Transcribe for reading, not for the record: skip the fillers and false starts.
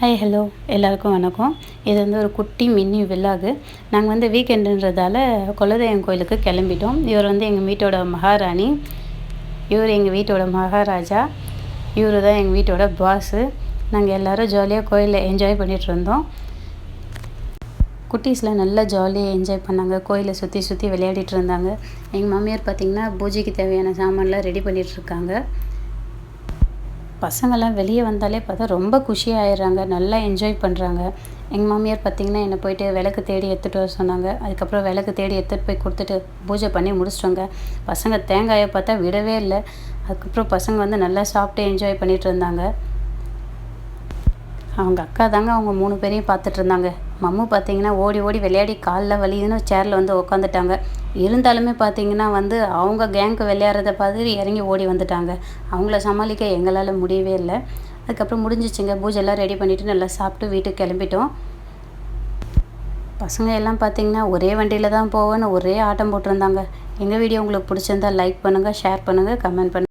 Hi hello எல்லாருக்கும் வணக்கம். இது வந்து ஒரு குட்டி மினி வில்லாகு. நாங்கள் வந்து வீக்கெண்டுன்றதால குலதெய்வம் கோயிலுக்கு கிளம்பிட்டோம். இவர் வந்து எங்கள் வீட்டோட மகாராணி, இவர் எங்கள் வீட்டோட மகாராஜா, இவர் தான் எங்கள் வீட்டோட பாஸு. நாங்கள் எல்லோரும் ஜாலியாக கோயிலில் என்ஜாய் பண்ணிகிட்டு இருந்தோம். குட்டீஸ்லாம் நல்லா ஜாலியாக என்ஜாய் பண்ணாங்க. கோயிலை சுற்றி சுற்றி விளையாடிட்டு இருந்தாங்க. எங்கள் மாமியார் பார்த்திங்கன்னா பூஜைக்கு தேவையான சாமான்லாம் ரெடி பண்ணிகிட்ருக்காங்க. பசங்கள்லாம் வெளியே வந்தாலே பார்த்தா ரொம்ப குஷியாகிடுறாங்க, நல்லா என்ஜாய் பண்ணுறாங்க. எங்கள் மாமியார் பார்த்திங்கன்னா என்னை போய்ட்டு விளக்கு தேடி எடுத்துகிட்டு வர சொன்னாங்க. அதுக்கப்புறம் விளக்கு தேடி எடுத்துகிட்டு போய் கொடுத்துட்டு பூஜை பண்ணி முடிச்சிட்டோங்க. பசங்க தேங்காயை பார்த்தா விடவே இல்லை. அதுக்கப்புறம் பசங்க வந்து நல்லா சாப்பிட்டு என்ஜாய் பண்ணிகிட்டு இருந்தாங்க. அவங்க அக்கா தாங்க அவங்க 3 பேரையும் பார்த்துட்டு இருந்தாங்க. மம்மு பார்த்திங்கன்னா ஓடி ஓடி விளையாடி காலில் வலிதுன்னு சேரில் வந்து உட்காந்துட்டாங்க. இருந்தாலுமே பார்த்திங்கன்னா வந்து அவங்க கேங்க்கு விளையாடுறத பார்த்து இறங்கி ஓடி வந்துட்டாங்க. அவங்கள சமாளிக்க எங்களால் முடியவே இல்லை. அதுக்கப்புறம் முடிஞ்சிச்சுங்க. பூஜைலாம் ரெடி பண்ணிவிட்டு நல்லா சாப்பிட்டு வீட்டுக்கு கிளம்பிட்டோம். பசங்க எல்லாம் பார்த்திங்கன்னா ஒரே வண்டியில் தான் போவேன்னு ஒரே ஆட்டம் போட்டிருந்தாங்க. எங்கள் வீடியோ உங்களுக்கு பிடிச்சிருந்தா லைக் பண்ணுங்கள், ஷேர் பண்ணுங்கள், கமெண்ட் பண்ணுங்கள்.